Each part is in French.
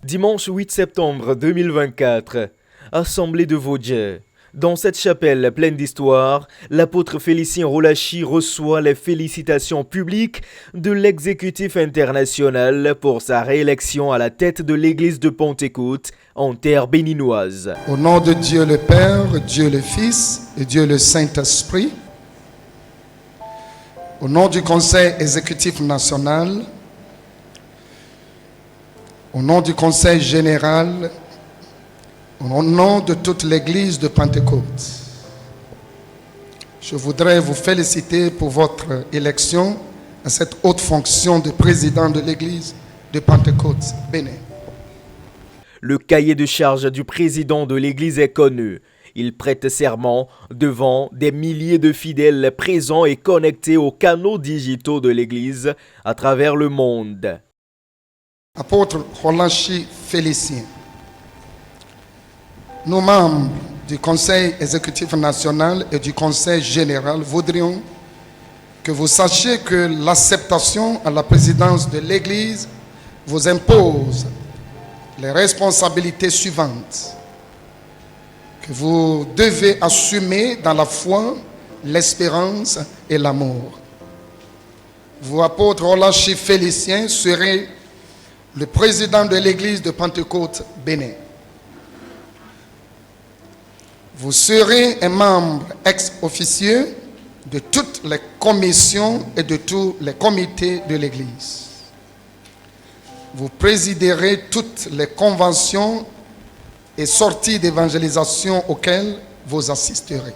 Dimanche 8 septembre 2024, Assemblée de Vosges. Dans cette chapelle pleine d'histoire, l'apôtre Félicien Rolachi reçoit les félicitations publiques de l'exécutif international pour sa réélection à la tête de l'église de Pentecôte en terre béninoise. Au nom de Dieu le Père, Dieu le Fils et Dieu le Saint-Esprit, au nom du Conseil exécutif national, au nom du Conseil général, au nom de toute l'Église de Pentecôte, je voudrais vous féliciter pour votre élection à cette haute fonction de président de l'Église de Pentecôte, Bénin. Le cahier de charge du président de l'Église est connu. Il prête serment devant des milliers de fidèles présents et connectés aux canaux digitaux de l'Église à travers le monde. Apôtre Rolachi Félicien, nous membres du Conseil exécutif national et du Conseil général voudrions que vous sachiez que l'acceptation à la présidence de l'Église vous impose les responsabilités suivantes que vous devez assumer dans la foi, l'espérance et l'amour. Vous, apôtre Rolachi Félicien, serez le président de l'église de Pentecôte Bénin. Vous serez un membre ex-officieux de toutes les commissions et de tous les comités de l'église. Vous présiderez toutes les conventions et sorties d'évangélisation auxquelles vous assisterez.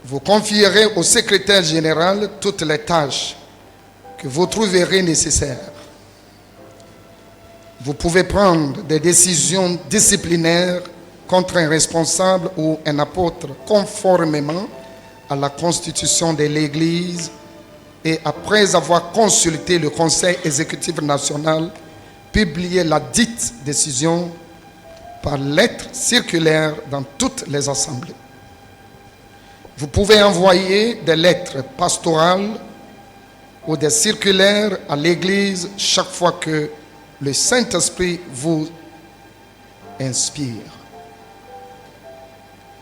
Vous confierez au secrétaire général toutes les tâches que vous trouverez nécessaires. Vous pouvez prendre des décisions disciplinaires contre un responsable ou un apôtre conformément à la constitution de l'Église et après avoir consulté le Conseil exécutif national, publier la dite décision par lettre circulaire dans toutes les assemblées. Vous pouvez envoyer des lettres pastorales ou des circulaires à l'Église chaque fois que le Saint-Esprit vous inspire.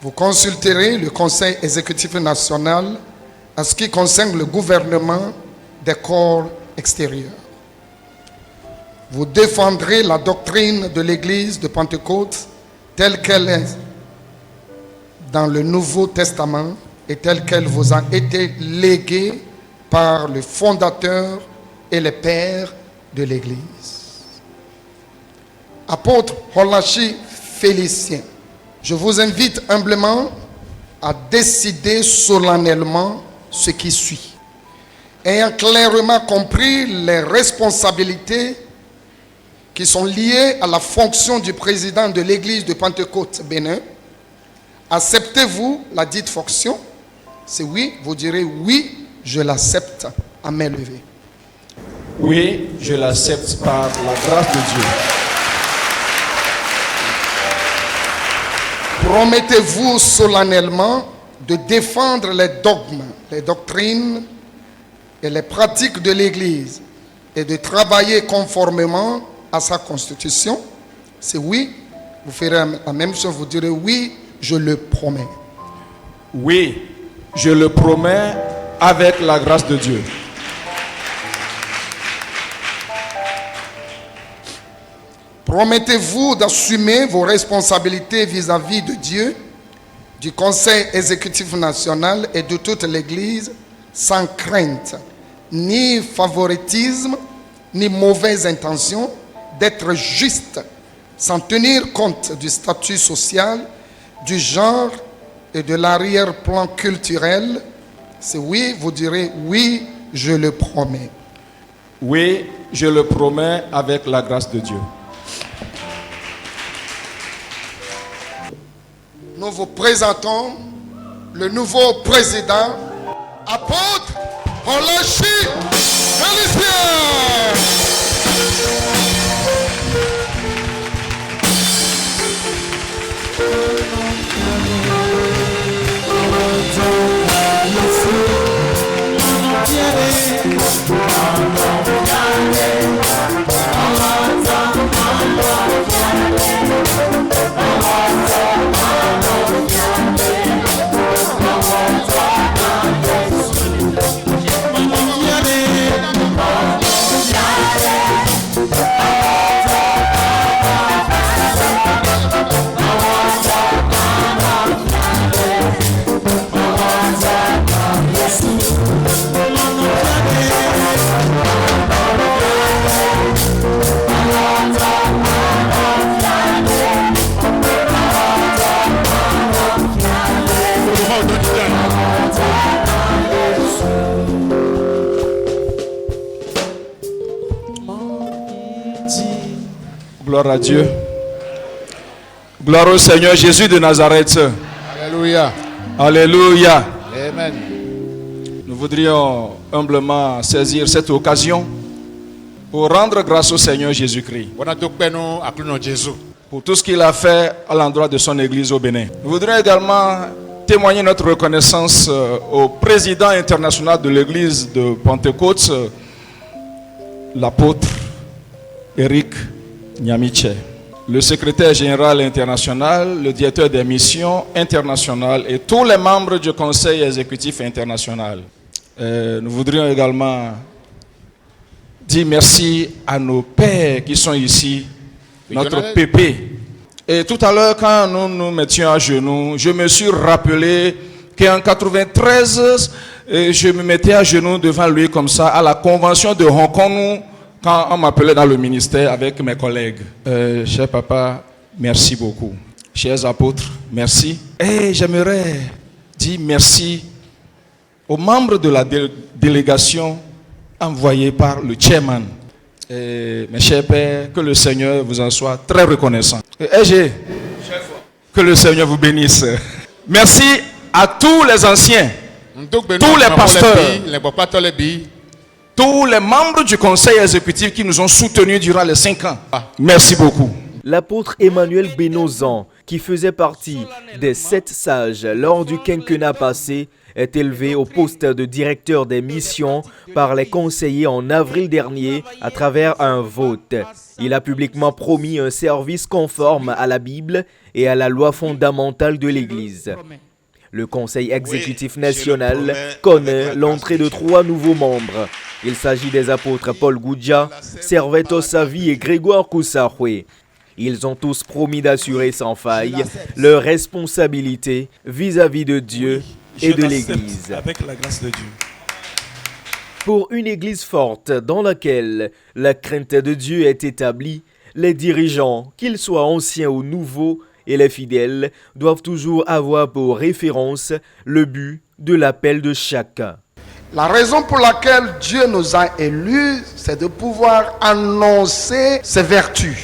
Vous consulterez le Conseil exécutif national en ce qui concerne le gouvernement des corps extérieurs. Vous défendrez la doctrine de l'Église de Pentecôte telle qu'elle est dans le Nouveau Testament et telle qu'elle vous a été léguée par le fondateur et le père de l'Église. Apôtre Rolachi Félicien, je vous invite humblement à décider solennellement ce qui suit. Ayant clairement compris les responsabilités qui sont liées à la fonction du président de l'Église de Pentecôte Bénin, acceptez-vous la dite fonction? Si oui, vous direz oui, je l'accepte à main levée. Oui, je l'accepte par la grâce de Dieu. Promettez-vous solennellement de défendre les dogmes, les doctrines et les pratiques de l'Église et de travailler conformément à sa constitution? Si oui, vous ferez la même chose, vous direz oui, je le promets. Oui, je le promets avec la grâce de Dieu. Promettez-vous d'assumer vos responsabilités vis-à-vis de Dieu, du Conseil exécutif national et de toute l'Église sans crainte, ni favoritisme, ni mauvaise intention, d'être juste, sans tenir compte du statut social, du genre et de l'arrière-plan culturel? Si oui, vous direz oui, je le promets. Oui, je le promets avec la grâce de Dieu. Nous vous présentons le nouveau président, apôtre Rolachi Félicien. Yeah. Gloire à Dieu. Gloire au Seigneur Jésus de Nazareth. Alléluia. Alléluia. Amen. Nous voudrions humblement saisir cette occasion pour rendre grâce au Seigneur Jésus-Christ pour tout ce qu'il a fait à l'endroit de son Église au Bénin. Nous voudrions également témoigner notre reconnaissance au président international de l'Église de Pentecôte, l'apôtre Eric Nyamiche, le secrétaire général international, le directeur des missions internationales et tous les membres du conseil exécutif international. Nous voudrions également dire merci à nos pères qui sont ici, notre pépé. Et tout à l'heure, quand nous nous mettions à genoux, je me suis rappelé qu'en 93, je me mettais à genoux devant lui comme ça, à la convention de Hong Kong, quand on m'appelait dans le ministère avec mes collègues. Cher papa, merci beaucoup. Chers apôtres, merci. Et j'aimerais dire merci aux membres de la délégation envoyée par le chairman. Et mes chers pères, que le Seigneur vous en soit très reconnaissant. Et que le Seigneur vous bénisse. Merci à tous les anciens, tous les pasteurs, tous les membres du conseil exécutif qui nous ont soutenus durant les 5 ans. Merci beaucoup. L'apôtre Emmanuel Benozan, qui faisait partie des 7 sages lors du quinquennat passé, est élevé au poste de directeur des missions par les conseillers en avril dernier à travers un vote. Il a publiquement promis un service conforme à la Bible et à la loi fondamentale de l'Église. Le Conseil exécutif national connaît l'entrée de 3 nouveaux membres. Il s'agit des apôtres Paul Goudja, Serveto Savi et Grégoire Koussahoué. Ils ont tous promis d'assurer sans faille leur responsabilité vis-à-vis de Dieu et de l'Église. Avec la grâce de Dieu. Pour une Église forte dans laquelle la crainte de Dieu est établie, les dirigeants, qu'ils soient anciens ou nouveaux, et les fidèles doivent toujours avoir pour référence le but de l'appel de chacun. La raison pour laquelle Dieu nous a élus, c'est de pouvoir annoncer ses vertus.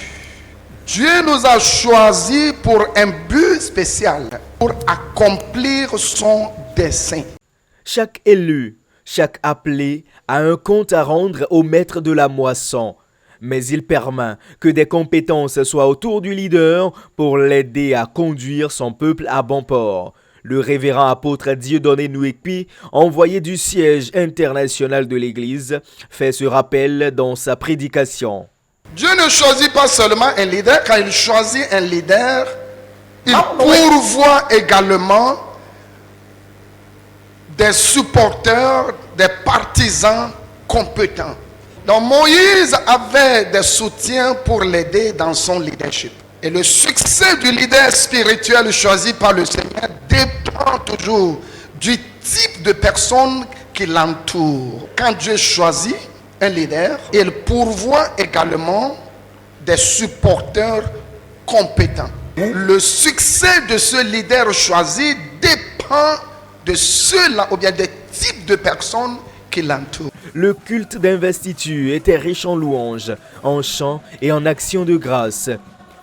Dieu nous a choisis pour un but spécial, pour accomplir son dessein. Chaque élu, chaque appelé a un compte à rendre au maître de la moisson. Mais il permet que des compétences soient autour du leader pour l'aider à conduire son peuple à bon port. Le révérend apôtre Dieudonné Nouekpi, envoyé du siège international de l'Église, fait ce rappel dans sa prédication. Dieu ne choisit pas seulement un leader. Quand il choisit un leader, il pourvoit également des supporters, des partisans compétents. Donc Moïse avait des soutiens pour l'aider dans son leadership. Et le succès du leader spirituel choisi par le Seigneur dépend toujours du type de personne qui l'entoure. Quand Dieu choisit un leader, il pourvoit également des supporters compétents. Le succès de ce leader choisi dépend de ceux-là ou bien des types de personnes qui l'entourent. Le culte d'investiture était riche en louanges, en chants et en actions de grâce.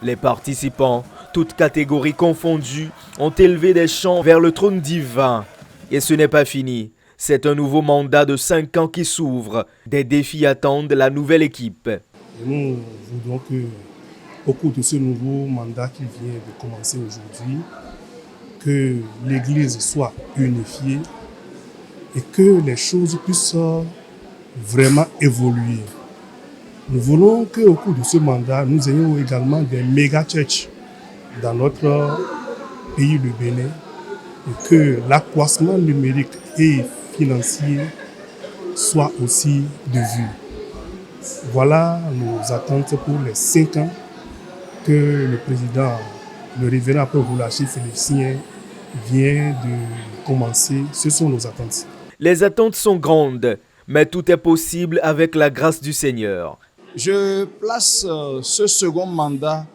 Les participants, toutes catégories confondues, ont élevé des chants vers le trône divin. Et ce n'est pas fini. C'est un nouveau mandat de 5 ans qui s'ouvre. Des défis attendent la nouvelle équipe. Et nous voudrons que, au cours de ce nouveau mandat qui vient de commencer aujourd'hui, que l'Église soit unifiée et que les choses puissent vraiment évoluer. Nous voulons qu'au cours de ce mandat, nous ayons également des méga-churches dans notre pays, le Bénin, et que l'accroissement numérique et financier soit aussi de vue. Voilà nos attentes pour les 5 ans que le président, le révérend apôtre Roulachi Félicien, vient de commencer. Ce sont nos attentes. Les attentes sont grandes, mais tout est possible avec la grâce du Seigneur. Je place ce second mandat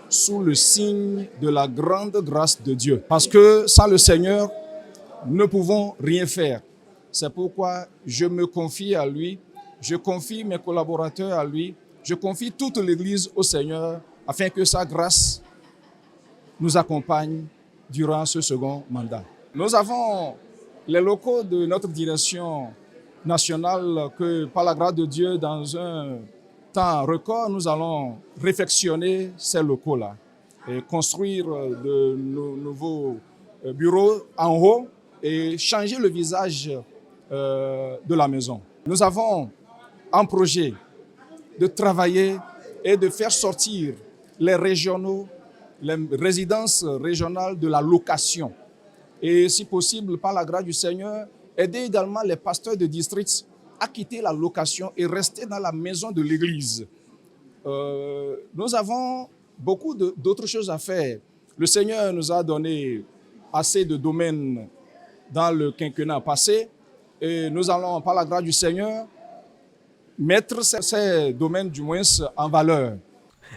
sous le signe de la grande grâce de Dieu. Parce que sans le Seigneur, nous ne pouvons rien faire. C'est pourquoi je me confie à lui, je confie mes collaborateurs à lui, je confie toute l'Église au Seigneur afin que sa grâce nous accompagne durant ce second mandat. Nous avons les locaux de notre direction nationale que, par la grâce de Dieu, dans un temps record, nous allons réfectionner ces locaux-là et construire de nouveaux bureaux en haut et changer le visage de la maison. Nous avons un projet de travailler et de faire sortir les régionaux, les résidences régionales de la location. Et si possible, par la grâce du Seigneur, aider également les pasteurs de district à quitter la location et rester dans la maison de l'Église. Nous avons beaucoup d'autres choses à faire. Le Seigneur nous a donné assez de domaines dans le quinquennat passé et nous allons, par la grâce du Seigneur, mettre ces domaines du moins en valeur.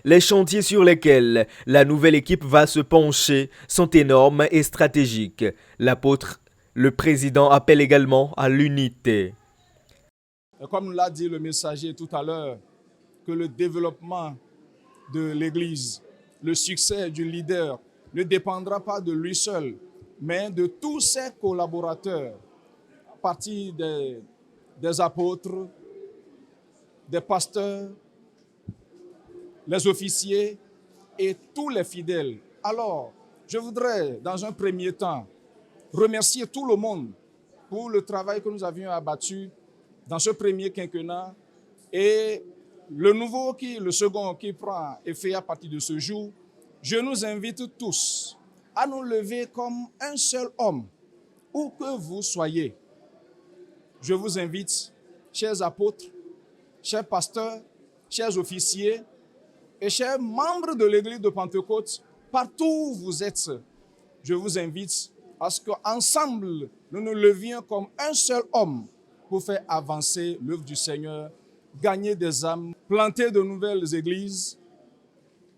Les chantiers sur lesquels la nouvelle équipe va se pencher sont énormes et stratégiques. L'apôtre, le président, appelle également à l'unité. Et comme l'a dit le messager tout à l'heure, que le développement de l'Église, le succès du leader ne dépendra pas de lui seul, mais de tous ses collaborateurs, à partir des apôtres, des pasteurs, les officiers et tous les fidèles. Alors, je voudrais, dans un premier temps, remercier tout le monde pour le travail que nous avions abattu dans ce premier quinquennat et le second qui prend effet à partir de ce jour. Je nous invite tous à nous lever comme un seul homme, où que vous soyez. Je vous invite, chers apôtres, chers pasteurs, chers officiers et chers membres de l'Église de Pentecôte, partout où vous êtes, je vous invite à ce qu'ensemble, nous nous levions comme un seul homme pour faire avancer l'œuvre du Seigneur, gagner des âmes, planter de nouvelles églises,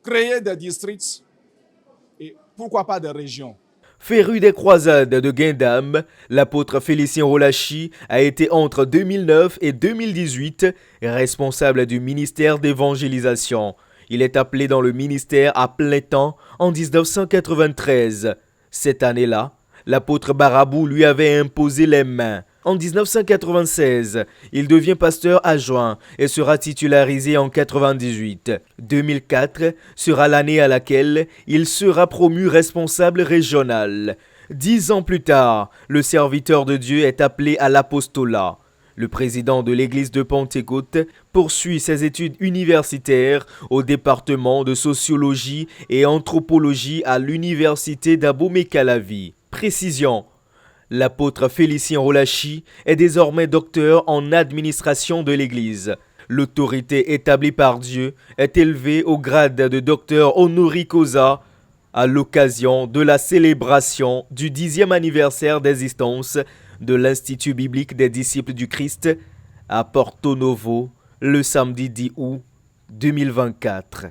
créer des districts et pourquoi pas des régions. Féru des croisades de gain d'âme, l'apôtre Félicien Rolachi a été entre 2009 et 2018 responsable du ministère d'évangélisation. Il est appelé dans le ministère à plein temps en 1993. Cette année-là, l'apôtre Barabou lui avait imposé les mains. En 1996, il devient pasteur adjoint et sera titularisé en 98. 2004 sera l'année à laquelle il sera promu responsable régional. 10 ans plus tard, le serviteur de Dieu est appelé à l'apostolat. Le président de l'église de Pentecôte poursuit ses études universitaires au département de sociologie et anthropologie à l'université d'Abomey-Calavi. Précision. L'apôtre Félicien Rolachi est désormais docteur en administration de l'Église. L'autorité établie par Dieu est élevée au grade de docteur honoris causa à l'occasion de la célébration du 10e anniversaire d'existence de l'Institut biblique des disciples du Christ à Porto Novo le samedi 10 août 2024.